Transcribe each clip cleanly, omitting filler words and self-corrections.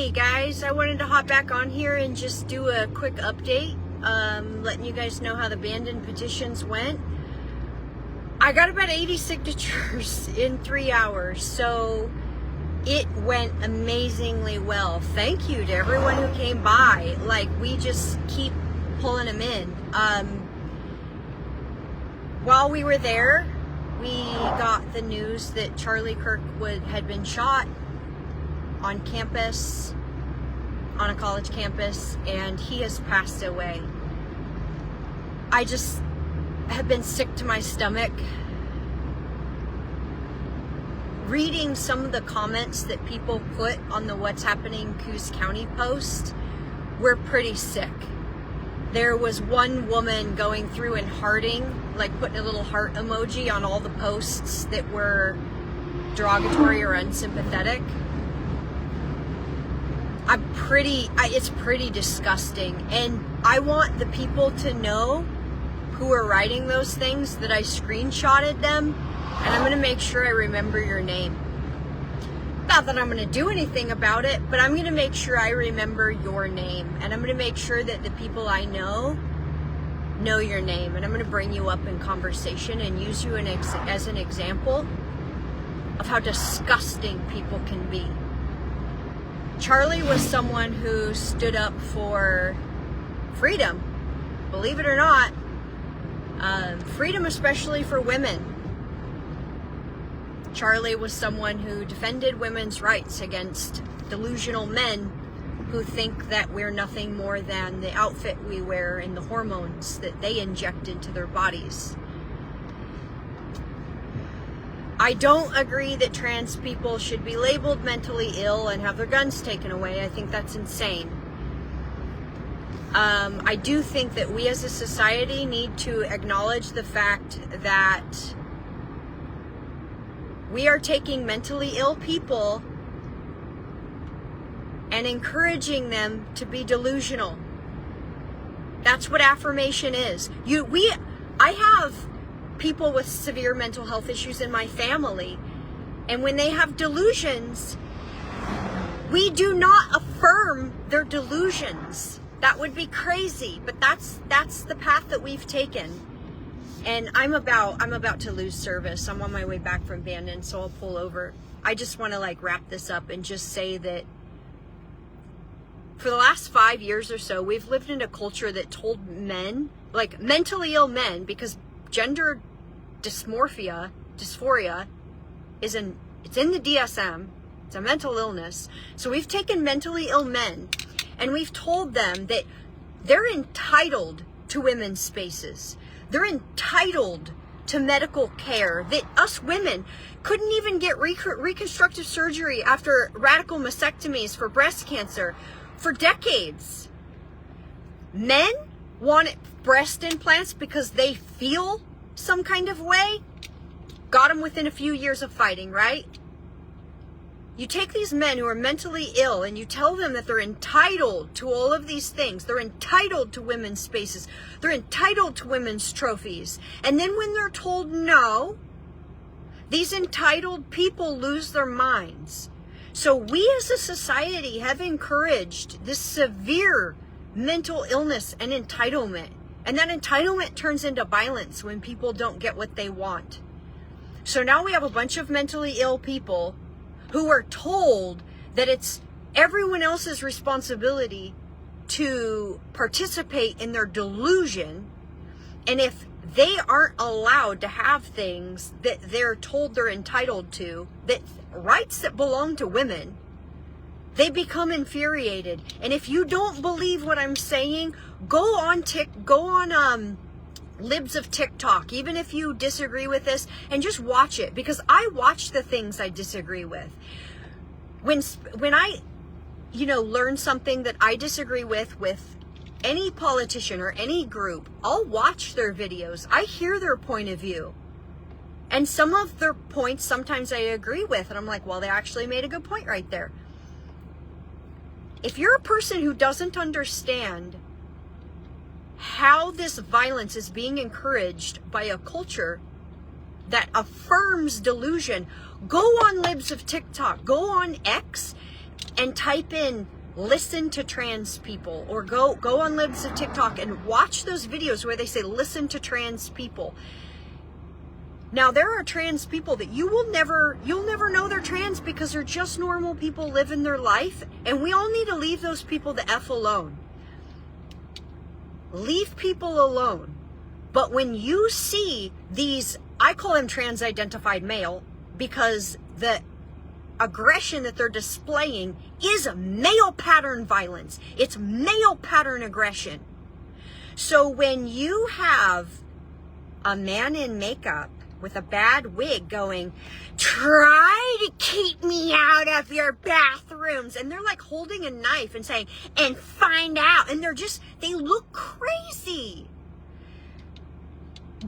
Hey guys, I wanted to hop back on here and just do a quick update, letting you guys know how the abandoned petitions went. I got about 80 signatures in 3 hours, so it went amazingly well. Thank you to everyone who came by. Like, we just keep pulling them in. While we were there, we got the news that Charlie Kirk had been shot on campus, on a college campus, and he has passed away. I just have been sick to my stomach. Reading some of the comments that people put on the What's Happening Coos County post were pretty sick. There was one woman going through and hearting, like putting a little heart emoji on all the posts that were derogatory or unsympathetic. It's pretty disgusting, and I want the people to know who are writing those things that I screenshotted them, and I'm going to make sure I remember your name. Not that I'm going to do anything about it, but I'm going to make sure I remember your name, and I'm going to make sure that the people I know your name, and I'm going to bring you up in conversation and use you as an example of how disgusting people can be. Charlie was someone who stood up for freedom, believe it or not, freedom especially for women. Charlie was someone who defended women's rights against delusional men who think that we're nothing more than the outfit we wear and the hormones that they inject into their bodies. I don't agree that trans people should be labeled mentally ill and have their guns taken away. I think that's insane. I do think that we as a society need to acknowledge the fact that we are taking mentally ill people and encouraging them to be delusional. That's what affirmation is. I have people with severe mental health issues in my family, and when they have delusions, we do not affirm their delusions. That would be crazy, but that's the path that we've taken. And I'm about to lose service. I'm on my way back from Bandon, so I'll pull over. I just want to wrap this up and just say that for the last 5 years or so, we've lived in a culture that told men, mentally ill men, because gender dysphoria it's in the DSM. It's a mental illness. So we've taken mentally ill men and we've told them that they're entitled to women's spaces. They're entitled to medical care, that us women couldn't even get reconstructive surgery after radical mastectomies for breast cancer for decades. Men want breast implants because they feel some kind of way. Got them within a few years of fighting, right? You take these men who are mentally ill and you tell them that they're entitled to all of these things. They're entitled to women's spaces. They're entitled to women's trophies. And then when they're told no, these entitled people lose their minds. So we as a society have encouraged this severe mental illness and entitlement. And that entitlement turns into violence when people don't get what they want. So now we have a bunch of mentally ill people who are told that it's everyone else's responsibility to participate in their delusion. And if they aren't allowed to have things that they're told they're entitled to, that rights that belong to women, they become infuriated. And if you don't believe what I'm saying, go on libs of TikTok, even if you disagree with this, and just watch it, because I watch the things I disagree with. When I learn something that I disagree with any politician or any group, I'll watch their videos. I hear their point of view. And some of their points sometimes I agree with, and I'm like, well, they actually made a good point right there. If you're a person who doesn't understand how this violence is being encouraged by a culture that affirms delusion, go on libs of TikTok, go on X, and type in listen to trans people, or go on Libs of TikTok and watch those videos where they say listen to trans people. Now, there are trans people that you'll never know they're trans because they're just normal people living their life, and we all need to leave those people the F alone. Leave people alone. But when you see these, I call them trans-identified male, because the aggression that they're displaying is male pattern violence. It's male pattern aggression. So when you have a man in makeup with a bad wig going, try to keep me out of your bathrooms, and they're like holding a knife and saying, and find out, and they look crazy.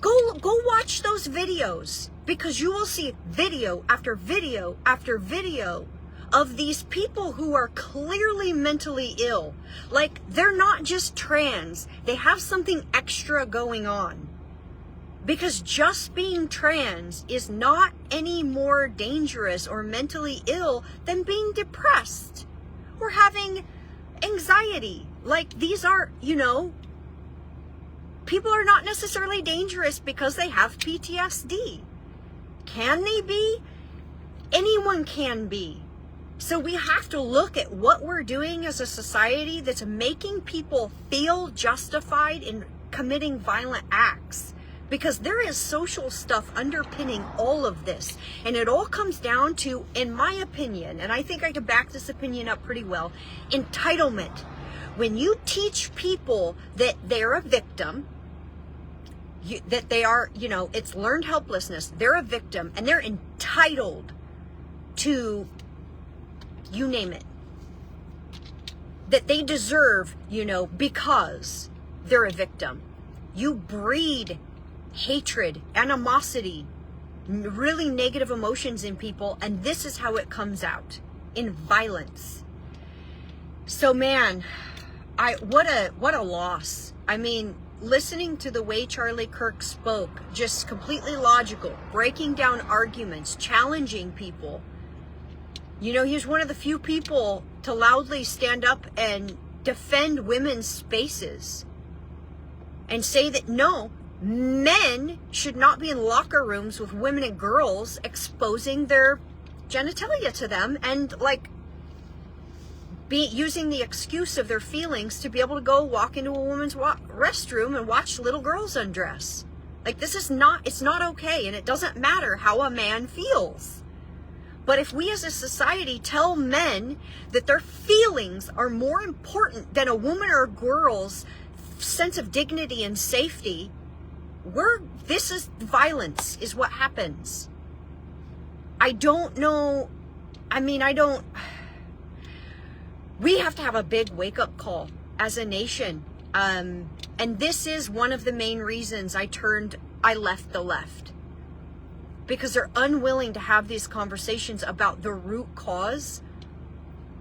Go watch those videos, because you will see video after video after video of these people who are clearly mentally ill. Like, they're not just trans, they have something extra going on. Because just being trans is not any more dangerous or mentally ill than being depressed or having anxiety. Like, these are, people are not necessarily dangerous because they have PTSD. Can they be? Anyone can be. So we have to look at what we're doing as a society that's making people feel justified in committing violent acts. Because there is social stuff underpinning all of this. And it all comes down to, in my opinion, and I think I can back this opinion up pretty well, entitlement. When you teach people that they're a victim, that they are, it's learned helplessness, they're a victim, and they're entitled to, you name it, that they deserve, because they're a victim. You breed hatred, animosity, really negative emotions in people, and this is how it comes out, in violence. So man, what a loss. I mean, listening to the way Charlie Kirk spoke, just completely logical, breaking down arguments, challenging people. He was one of the few people to loudly stand up and defend women's spaces and say that no, men should not be in locker rooms with women and girls exposing their genitalia to them and using the excuse of their feelings to be able to go walk into a woman's restroom and watch little girls undress. Like, it's not okay, and it doesn't matter how a man feels. But if we as a society tell men that their feelings are more important than a woman or a girl's sense of dignity and safety, this is violence, is what happens. I don't know. We have to have a big wake-up call as a nation. And this is one of the main reasons I left the left. Because they're unwilling to have these conversations about the root cause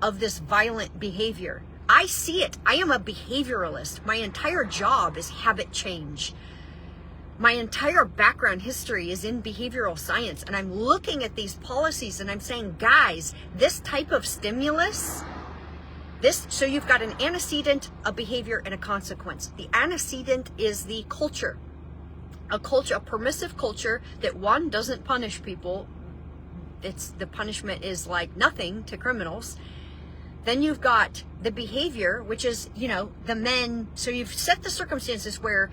of this violent behavior. I see it. I am a behavioralist. My entire job is habit change. My entire background history is in behavioral science, and I'm looking at these policies and I'm saying, guys, this type of stimulus, so you've got an antecedent, a behavior, and a consequence. The antecedent is the culture. A permissive culture that, one, doesn't punish people. The punishment is like nothing to criminals. Then you've got the behavior, which is, the men. So you've set the circumstances where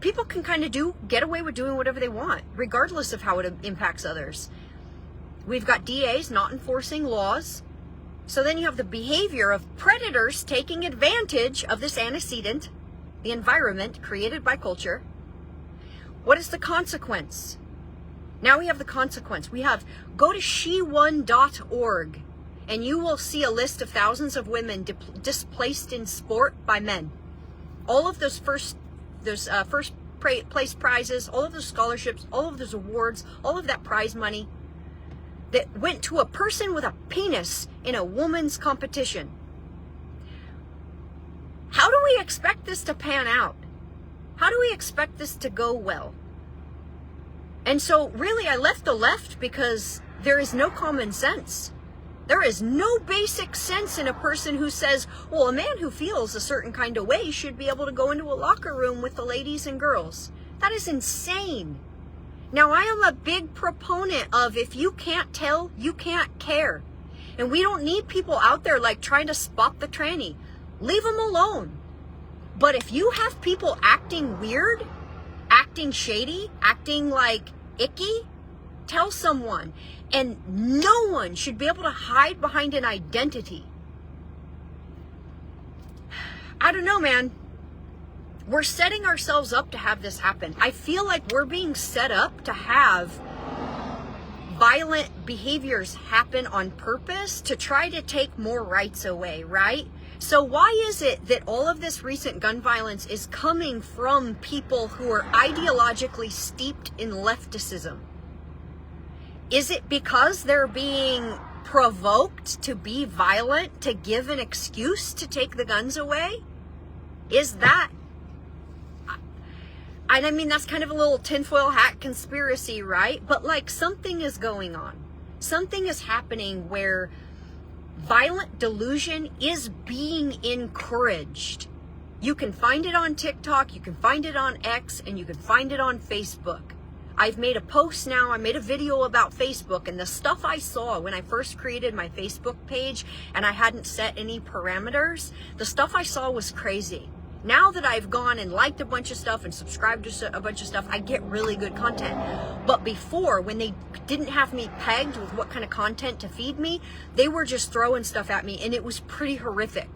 people can kind of get away with doing whatever they want, regardless of how it impacts others. We've got DAs not enforcing laws. So then you have the behavior of predators taking advantage of this antecedent, the environment created by culture. What is the consequence? Now we have the consequence. Go to she1.org and you will see a list of thousands of women displaced in sport by men. All of those first place prizes, all of those scholarships, all of those awards, all of that prize money that went to a person with a penis in a woman's competition. How do we expect this to pan out? How do we expect this to go well? And so really I left the left because there is no common sense. There is no basic sense in a person who says, well, a man who feels a certain kind of way should be able to go into a locker room with the ladies and girls. That is insane. Now, I am a big proponent of if you can't tell, you can't care. And we don't need people out there like trying to spot the tranny. Leave them alone. But if you have people acting weird, acting shady, acting like icky, tell someone. And no one should be able to hide behind an identity. I don't know, man. We're setting ourselves up to have this happen. I feel like we're being set up to have violent behaviors happen on purpose to try to take more rights away, right? So why is it that all of this recent gun violence is coming from people who are ideologically steeped in lefticism? Is it because they're being provoked to be violent, to give an excuse to take the guns away? Is that... I mean, that's kind of a little tinfoil hat conspiracy, right? But like something is going on. Something is happening where violent delusion is being encouraged. You can find it on TikTok, you can find it on X, and you can find it on Facebook. I've made a post now, I made a video about Facebook, and the stuff I saw when I first created my Facebook page and I hadn't set any parameters, the stuff I saw was crazy. Now that I've gone and liked a bunch of stuff and subscribed to a bunch of stuff, I get really good content. But before, when they didn't have me pegged with what kind of content to feed me, they were just throwing stuff at me, and it was pretty horrific.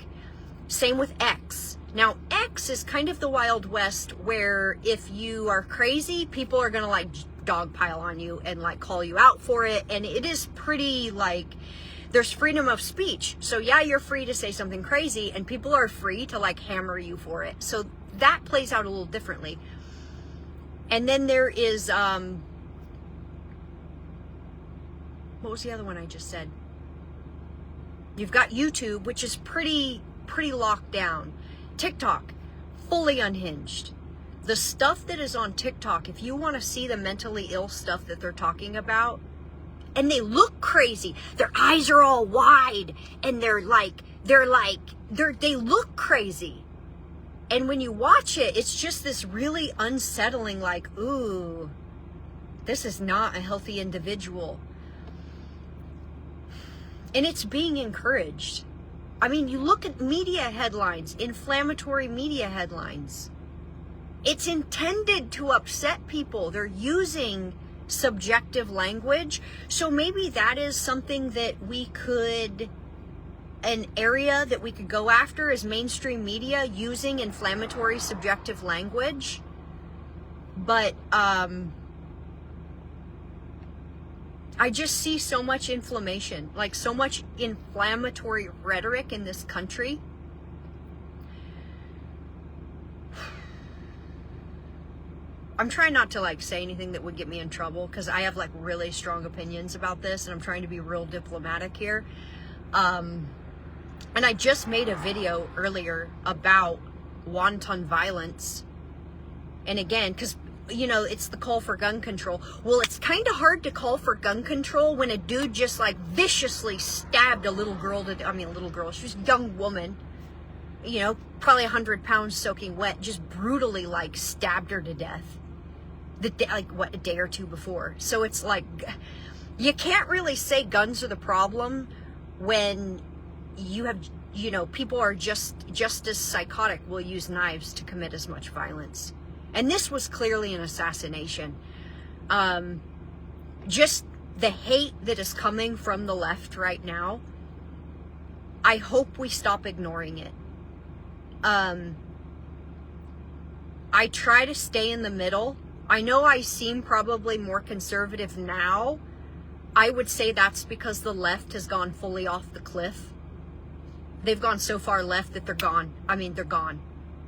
Same with X. Now, X is kind of the Wild West where if you are crazy, people are going to like dogpile on you and like call you out for it. And it is pretty like... there's freedom of speech. So yeah, you're free to say something crazy and people are free to like hammer you for it. So that plays out a little differently. And then there is, what was the other one I just said? You've got YouTube, which is pretty locked down. TikTok, fully unhinged. The stuff that is on TikTok, if you want to see the mentally ill stuff that they're talking about, and they look crazy. Their eyes are all wide and they look crazy. And when you watch it, it's just this really unsettling, like, ooh, this is not a healthy individual. And it's being encouraged. I mean, you look at media headlines, inflammatory media headlines. It's intended to upset people. They're using subjective language. So maybe that is something that we could, an area that we could go after is mainstream media using inflammatory subjective language. But I just see so much inflammation, like so much inflammatory rhetoric in this country. I'm trying not to like say anything that would get me in trouble because I have like really strong opinions about this and I'm trying to be real diplomatic here. And I just made a video earlier about wanton violence. And again, because, you know, it's the call for gun control. Well, it's kind of hard to call for gun control when a dude just like viciously stabbed a little girl to, she was a young woman, you know, probably 100 pounds soaking wet, just brutally like stabbed her to death. A day or two before. So it's like, you can't really say guns are the problem when you have, you know, people are just as psychotic, will use knives to commit as much violence. And this was clearly an assassination. Just the hate that is coming from the left right now, I hope we stop ignoring it. I try to stay in the middle. I know I seem probably more conservative now. I would say that's because the left has gone fully off the cliff. They've gone so far left that they're gone. I mean, they're gone.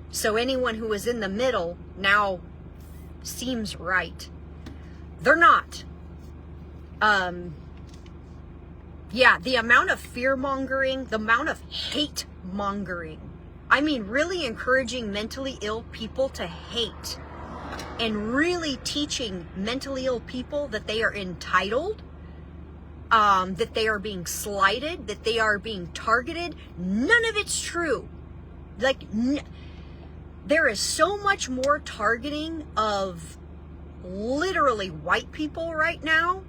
So anyone who is in the middle now seems right. They're not. Yeah, the amount of fear-mongering, the amount of hate-mongering. I mean, really encouraging mentally ill people to hate. And really teaching mentally ill people that they are entitled. that they are being slighted, that they are being targeted. None of it's true. Like, there is so much more targeting of literally white people right now.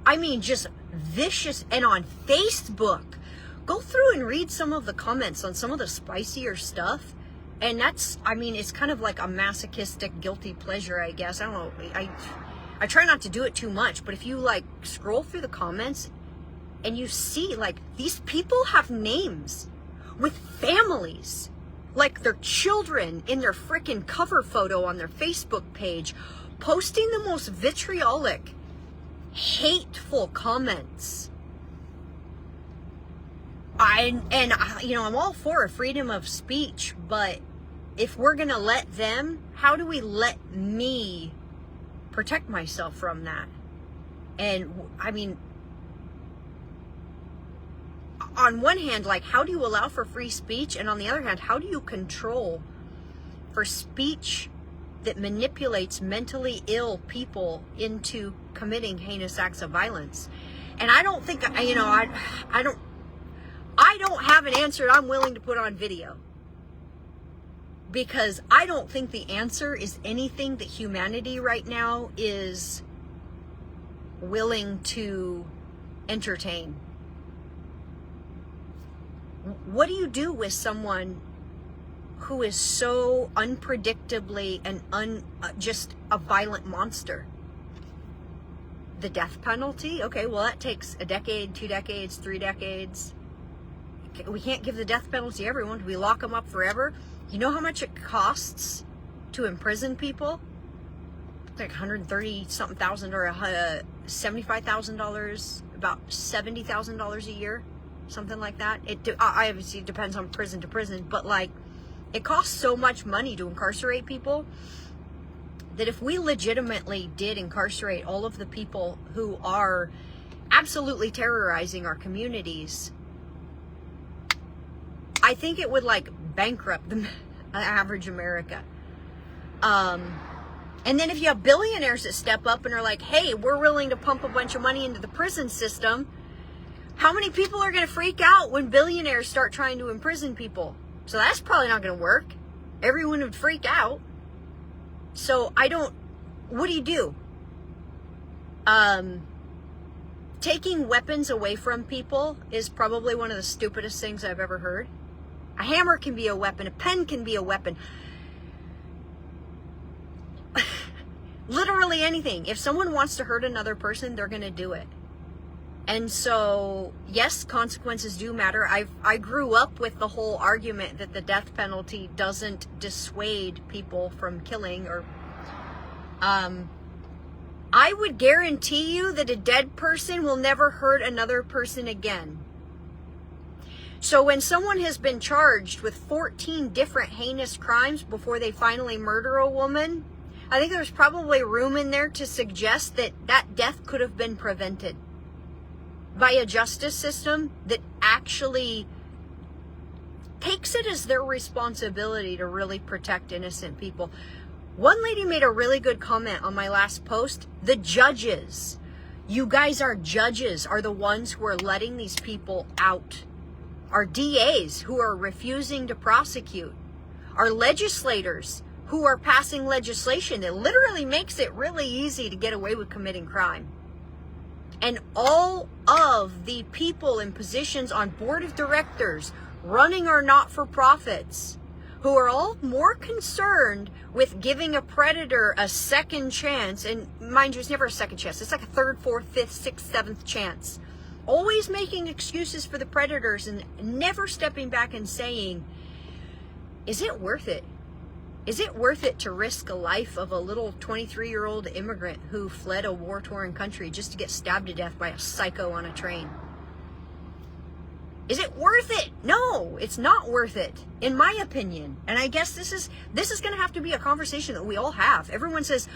I mean, just vicious. And on Facebook, go through and read some of the comments on some of the spicier stuff. And that's, I mean, it's kind of like a masochistic guilty pleasure, I guess. I don't know. I try not to do it too much, but if you like scroll through the comments and you see like these people have names with families, like their children in their freaking cover photo on their Facebook page, posting the most vitriolic, hateful comments. I'm all for freedom of speech, but if we're gonna let them, how do we let me protect myself from that? And I mean, on one hand, like, how do you allow for free speech? And on the other hand, how do you control for speech that manipulates mentally ill people into committing heinous acts of violence? And I don't think, I don't have an answer I'm willing to put on video, because I don't think the answer is anything that humanity right now is willing to entertain. What do you do with someone who is so unpredictably and just a violent monster? The death penalty? Okay, well, that takes a decade, 2 decades, 3 decades. We can't give the death penalty to everyone. Do we lock them up forever? You know how much it costs to imprison people? It's like $130-something thousand, or $75,000, about $70,000 a year, something like that. Obviously it depends on prison to prison, but like, it costs so much money to incarcerate people that if we legitimately did incarcerate all of the people who are absolutely terrorizing our communities, I think it would like bankrupt the average America. And then if you have billionaires that step up and are like, hey, we're willing to pump a bunch of money into the prison system, how many people are going to freak out when billionaires start trying to imprison people? So that's probably not going to work. Everyone would freak out. So what do you do? Taking weapons away from people is probably one of the stupidest things I've ever heard. A hammer can be a weapon. A pen can be a weapon. Literally anything. If someone wants to hurt another person, they're going to do it. And so, yes, consequences do matter. I grew up with the whole argument that the death penalty doesn't dissuade people from killing, or I would guarantee you that a dead person will never hurt another person again. So when someone has been charged with 14 different heinous crimes before they finally murder a woman, I think there's probably room in there to suggest that that death could have been prevented by a justice system that actually takes it as their responsibility to really protect innocent people. One lady made a really good comment on my last post. The judges, you guys are judges, are the ones who are letting these people out. Our DAs who are refusing to prosecute. Our legislators who are passing legislation that literally makes it really easy to get away with committing crime. And all of the people in positions on board of directors running our not-for-profits, who are all more concerned with giving a predator a second chance. And mind you, it's never a second chance. It's like a 3rd, 4th, 5th, 6th, 7th chance. Always making excuses for the predators and never stepping back and saying, is it worth it? Is it worth it to risk a life of a little 23-year-old immigrant who fled a war-torn country just to get stabbed to death by a psycho on a train? Is it worth it? No, it's not worth it, in my opinion. And I guess this is going to have to be a conversation that we all have. Everyone says,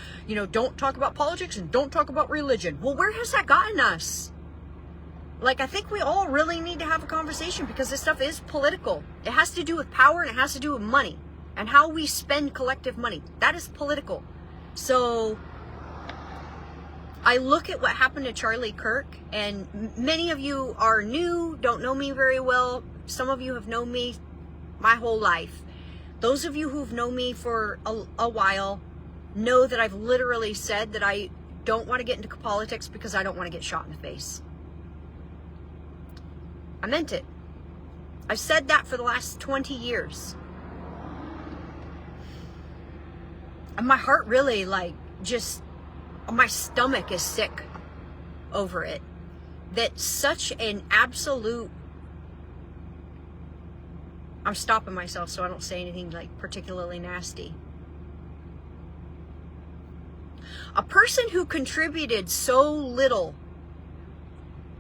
don't talk about politics and don't talk about religion. Well, where has that gotten us? Like, I think we all really need to have a conversation, because this stuff is political. It has to do with power, and it has to do with money and how we spend collective money. That is political. So I look at what happened to Charlie Kirk, and many of you are new, don't know me very well. Some of you have known me my whole life. Those of you who've known me for a while know that I've literally said that I don't want to get into politics because I don't want to get shot in the face. I meant it. I've said that for the last 20 years. And my heart really, like, just, my stomach is sick over it. That such an absolute, I'm stopping myself so I don't say anything like particularly nasty. A person who contributed so little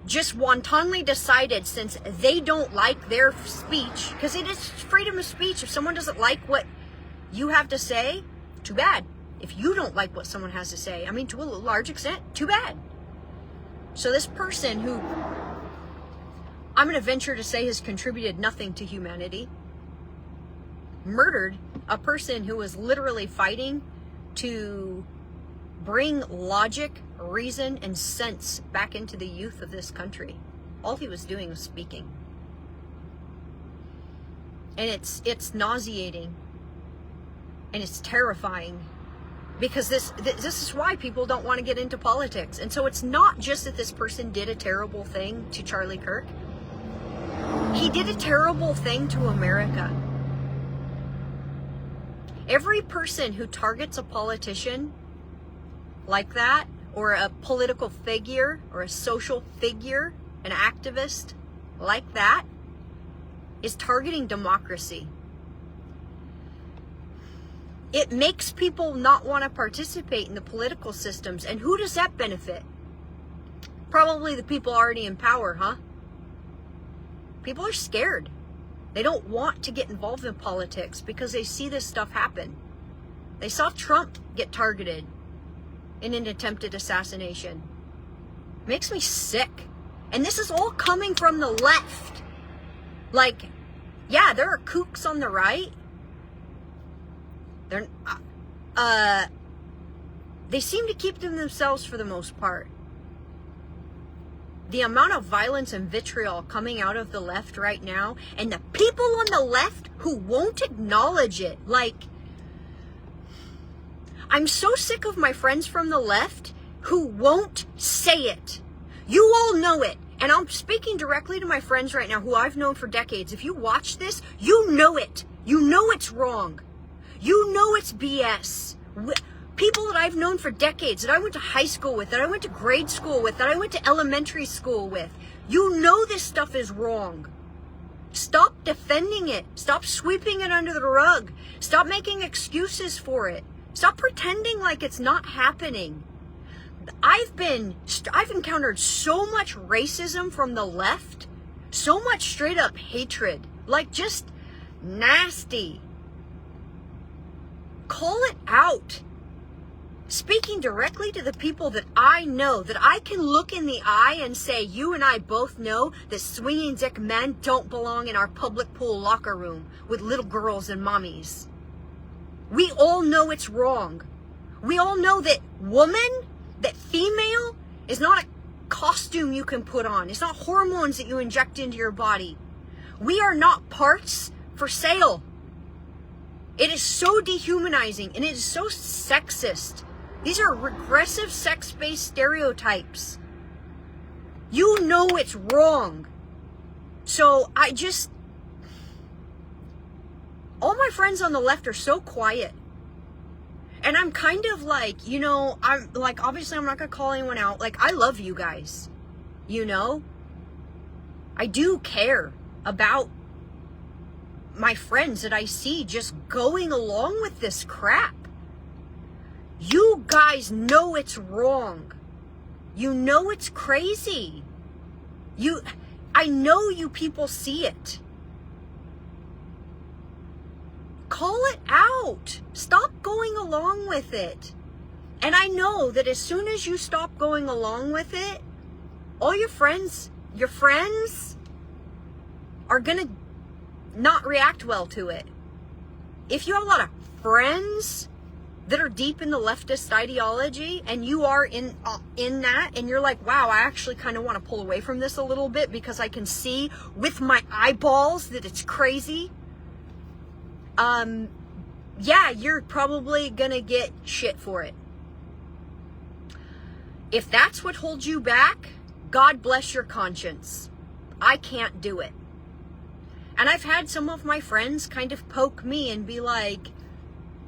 just wantonly decided, since they don't like their speech, because it is freedom of speech. If someone doesn't like what you have to say, too bad. If you don't like what someone has to say, I mean, to a large extent, too bad. So this person who, I'm going to venture to say, has contributed nothing to humanity, murdered a person who was literally fighting to bring logic, reason, and sense back into the youth of this country. All he was doing was speaking. And it's nauseating. And it's terrifying. Because this is why people don't want to get into politics. And so it's not just that this person did a terrible thing to Charlie Kirk. He did a terrible thing to America. Every person who targets a politician like that, or a political figure, or a social figure, an activist like that, is targeting democracy. It makes people not want to participate in the political systems. And who does that benefit? Probably the people already in power, huh? People are scared. They don't want to get involved in politics because they see this stuff happen. They saw Trump get targeted in an attempted assassination. It makes me sick. And this is all coming from the left. Like, yeah, there are kooks on the right. They seem to keep to themselves for the most part. The amount of violence and vitriol coming out of the left right now, and the people on the left who won't acknowledge it. Like, I'm so sick of my friends from the left who won't say it. You all know it. And I'm speaking directly to my friends right now who I've known for decades. If you watch this, you know it. You know it's wrong. You know it's BS. People that I've known for decades, that I went to high school with, that I went to grade school with, that I went to elementary school with. You know this stuff is wrong. Stop defending it. Stop sweeping it under the rug. Stop making excuses for it. Stop pretending like it's not happening. I've encountered so much racism from the left, so much straight up hatred, like just nasty. Call it out. Speaking directly to the people that I know, that I can look in the eye and say, you and I both know that swinging dick men don't belong in our public pool locker room with little girls and mommies. We all know it's wrong. We all know that woman, that female, is not a costume you can put on. It's not hormones that you inject into your body. We are not parts for sale. It is so dehumanizing and it is so sexist. These are regressive sex-based stereotypes. You know it's wrong. So all my friends on the left are so quiet. And I'm kind of like, you know, I'm like, obviously I'm not going to call anyone out. Like, I love you guys, you know? I do care about my friends that I see just going along with this crap. You guys know it's wrong. You know it's crazy. I know you people see it. Call it out. Stop going along with it. And I know that as soon as you stop going along with it, all your friends are gonna not react well to it. If you have a lot of friends that are deep in the leftist ideology, and you are in that, and you're like, wow, I actually kind of want to pull away from this a little bit because I can see with my eyeballs that it's crazy. Yeah, you're probably gonna get shit for it. If that's what holds you back, God bless your conscience. I can't do it. And I've had some of my friends kind of poke me and be like,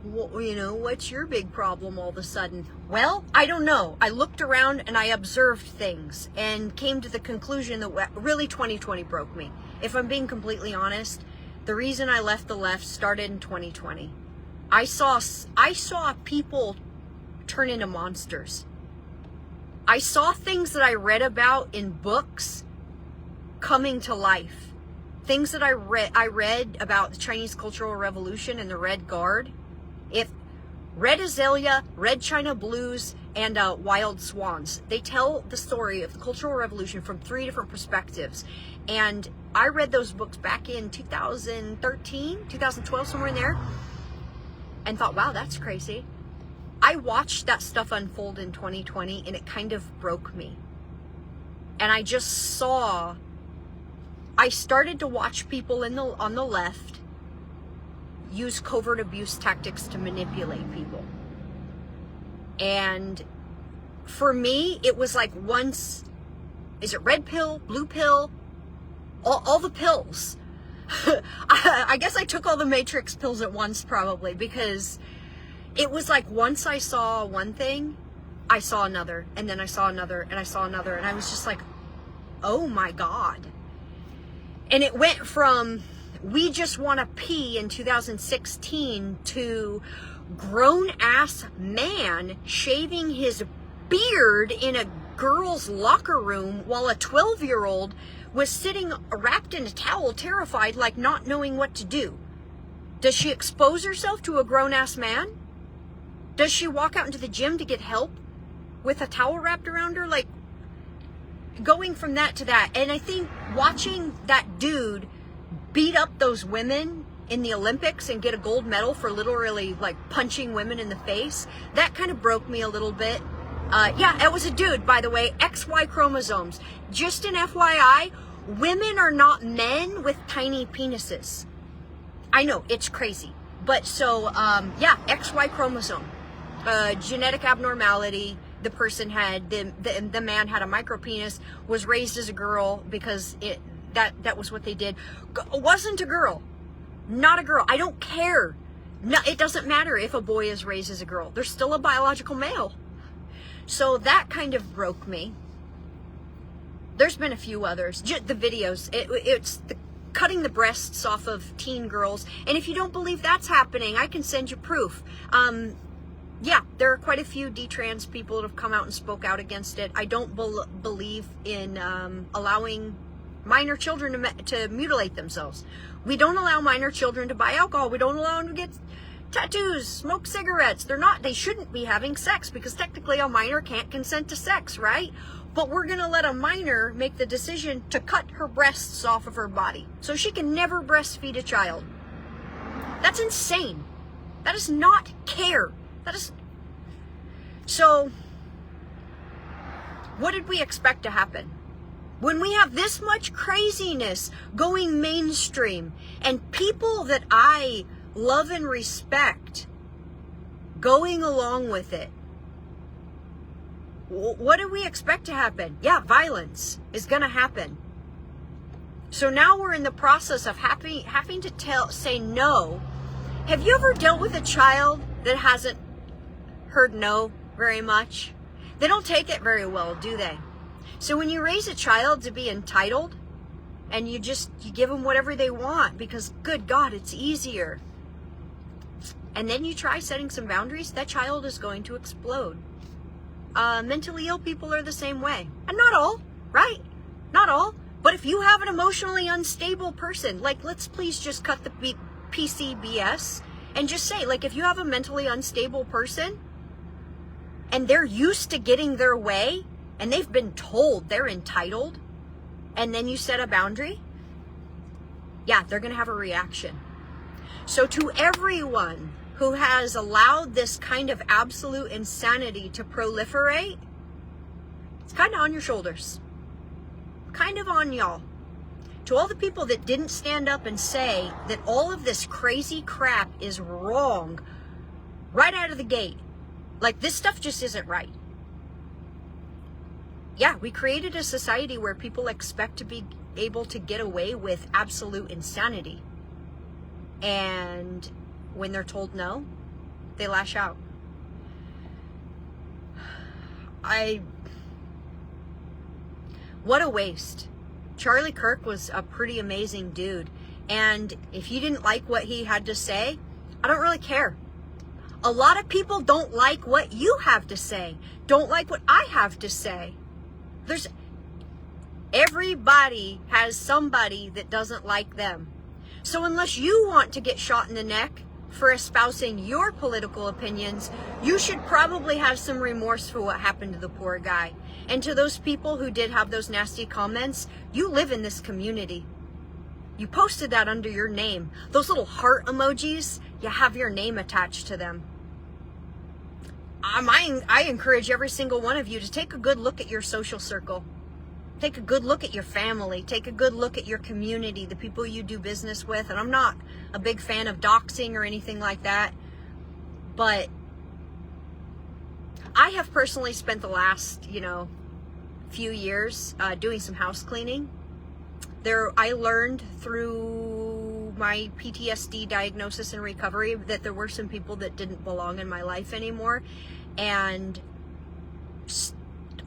well, you know, what's your big problem all of a sudden? Well, I don't know. I looked around and I observed things and came to the conclusion that really 2020 broke me. If I'm being completely honest, the reason I left the left started in 2020. I saw people turn into monsters. I saw things that I read about in books coming to life. Things that I read about the Chinese Cultural Revolution and the Red Guard. If Red Azalea, Red China Blues, and Wild Swans, they tell the story of the Cultural Revolution from 3 different perspectives. And I read those books back in 2013, 2012, somewhere in there, and thought, wow, that's crazy. I watched that stuff unfold in 2020, and it kind of broke me. And I just saw, I started to watch people on the left use covert abuse tactics to manipulate people. And for me, it was like once, is it red pill, blue pill, all the pills. I guess I took all the Matrix pills at once probably, because it was like once I saw one thing, I saw another, and then I saw another, and I saw another, and I was just like, oh my God. And it went from we just want to pee in 2016 to grown-ass man shaving his beard in a girl's locker room while a 12-year-old was sitting wrapped in a towel, terrified, like not knowing what to do. Does she expose herself to a grown-ass man? Does she walk out into the gym to get help with a towel wrapped around her? Like, going from that to that. And I think watching that dude beat up those women in the Olympics and get a gold medal for literally like punching women in the face, that kind of broke me a little bit. Yeah, it was a dude, by the way, XY chromosomes. Just an FYI, women are not men with tiny penises. I know, it's crazy. But so, yeah, XY chromosome. Genetic abnormality. The person had, the man had a micropenis, was raised as a girl because that was what they did. Wasn't a girl. Not a girl. I don't care. No, it doesn't matter if a boy is raised as a girl. They're still a biological male. So that kind of broke me. There's been a few others. Just the videos. It's the cutting the breasts off of teen girls. And if you don't believe that's happening, I can send you proof. Yeah, there are quite a few detrans people that have come out and spoke out against it. I don't believe in allowing minor children to mutilate themselves. We don't allow minor children to buy alcohol. We don't allow them to get tattoos, smoke cigarettes. They shouldn't be having sex because technically a minor can't consent to sex, right? But we're going to let a minor make the decision to cut her breasts off of her body so she can never breastfeed a child. That's insane. That is not care. That is. So, what did we expect to happen? When we have this much craziness going mainstream and people that I love and respect going along with it, what do we expect to happen? Yeah, violence is going to happen. So now we're in the process of having to say no. Have you ever dealt with a child that hasn't heard no very much? They don't take it very well, do they? So when you raise a child to be entitled and you give them whatever they want because, good God, it's easier, and then you try setting some boundaries, that child is going to explode. Mentally ill people are the same way. And not all, right? Not all. But if you have an emotionally unstable person, like, let's please just cut the PCBS and just say, like, if you have a mentally unstable person and they're used to getting their way and they've been told they're entitled, and then you set a boundary, yeah, they're going to have a reaction. So to everyone who has allowed this kind of absolute insanity to proliferate, it's kind of on your shoulders. Kind of on y'all. To all the people that didn't stand up and say that all of this crazy crap is wrong right out of the gate. Like, this stuff just isn't right. Yeah, we created a society where people expect to be able to get away with absolute insanity. And when they're told no, they lash out. What a waste. Charlie Kirk was a pretty amazing dude. And if you didn't like what he had to say, I don't really care. A lot of people don't like what you have to say, don't like what I have to say. Everybody has somebody that doesn't like them. So unless you want to get shot in the neck for espousing your political opinions, you should probably have some remorse for what happened to the poor guy. And to those people who did have those nasty comments, you live in this community. You posted that under your name. Those little heart emojis, you have your name attached to them. I encourage every single one of you to take a good look at your social circle. Take a good look at your family. Take a good look at your community, the people you do business with. And I'm not a big fan of doxing or anything like that. But I have personally spent the last, few years doing some house cleaning. I learned through my PTSD diagnosis and recovery that there were some people that didn't belong in my life anymore. And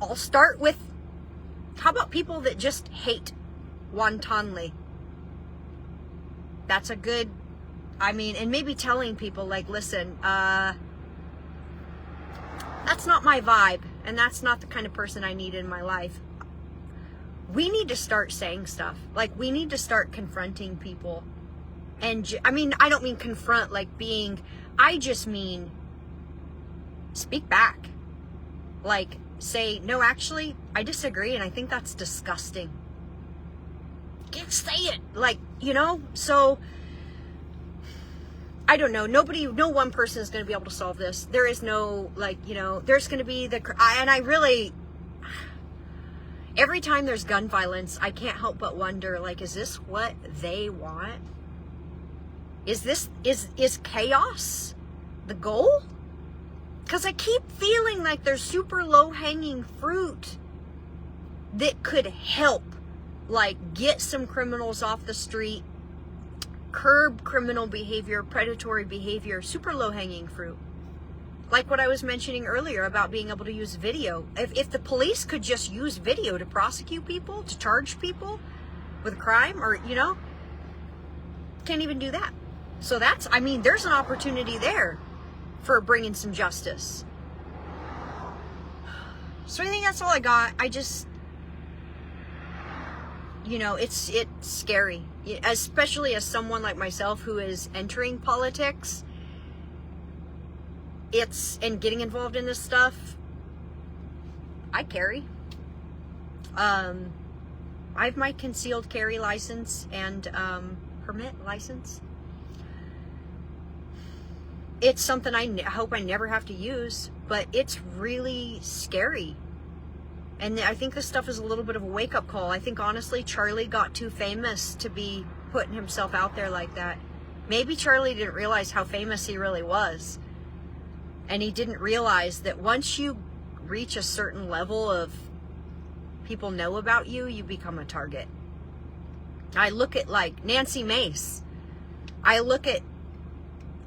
I'll start with, how about people that just hate wantonly? That's a good, and maybe telling people, like, listen, that's not my vibe, and that's not the kind of person I need in my life. We need to start saying stuff. Like, we need to start confronting people. And I don't mean confront like being, I just mean speak back. Like, say, no, actually, I disagree, and I think that's disgusting. Say it. Like, so I don't know. No one person is going to be able to solve this. There is no, there's going to be every time there's gun violence, I can't help but wonder, is this what they want? Is chaos the goal? Because I keep feeling like there's super low-hanging fruit that could help, get some criminals off the street, curb criminal behavior, predatory behavior, super low-hanging fruit. Like what I was mentioning earlier about being able to use video. If the police could just use video to prosecute people, to charge people with a crime, or, can't even do that. So there's an opportunity there for bringing some justice. So I think that's all I got. I just, it's scary, especially as someone like myself who is entering politics. And getting involved in this stuff. I carry. I have my concealed carry license and permit license. It's something I hope I never have to use, but it's really scary. And I think this stuff is a little bit of a wake-up call. I think, honestly, Charlie got too famous to be putting himself out there like that. Maybe Charlie didn't realize how famous he really was. And he didn't realize that once you reach a certain level of people know about you, you become a target. I look at, Nancy Mace. I look at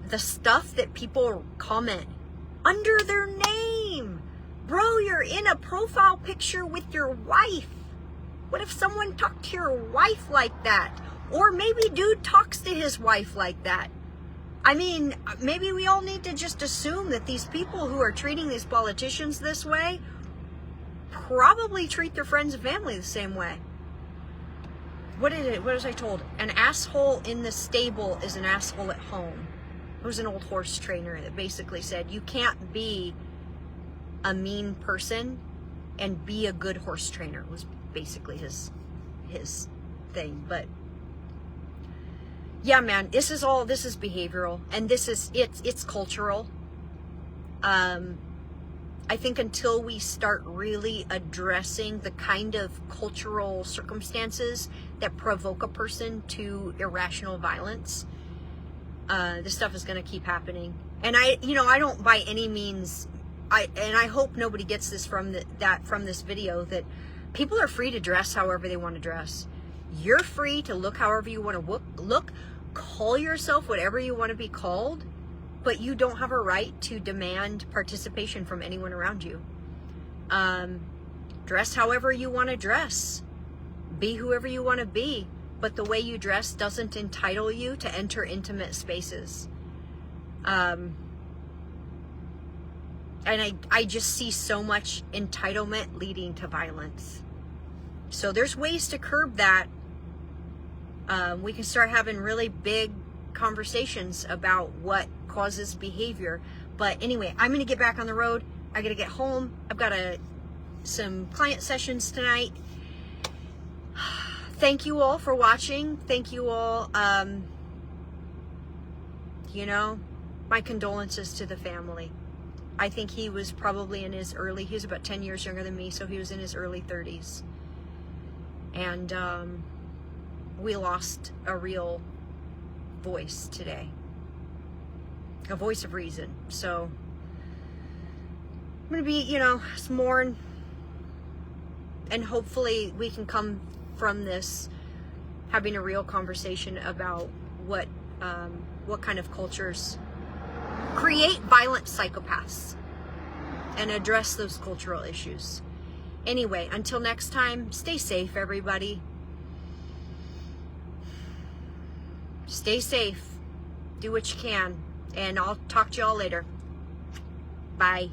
the stuff that people comment under their name. Bro, you're in a profile picture with your wife. What if someone talked to your wife like that? Or maybe dude talks to his wife like that. Maybe we all need to just assume that these people who are treating these politicians this way probably treat their friends and family the same way. What was I told? An asshole in the stable is an asshole at home. It was an old horse trainer that basically said, you can't be a mean person and be a good horse trainer, was basically his thing. But yeah, man, this is behavioral, and it's cultural. I think until we start really addressing the kind of cultural circumstances that provoke a person to irrational violence, this stuff is going to keep happening. And I don't by any means, I hope nobody gets this from this video, that people are free to dress however they want to dress. You're free to look however you want to look, call yourself whatever you want to be called, but you don't have a right to demand participation from anyone around you. Dress however you want to dress. Be whoever you want to be, but the way you dress doesn't entitle you to enter intimate spaces. And I just see so much entitlement leading to violence. So there's ways to curb that. We can start having really big conversations about what causes behavior. But anyway, I'm going to get back on the road. I got to get home. I've got some client sessions tonight. Thank you all for watching. Thank you all. My condolences to the family. I think he was probably he was about 10 years younger than me, so he was in his early 30s. And we lost a real voice today. A voice of reason. So I'm going to be, mourn, and hopefully we can come from this having a real conversation about what kind of cultures create violent psychopaths and address those cultural issues. Anyway, until next time, stay safe, everybody. Stay safe. Do what you can. And I'll talk to y'all later. Bye.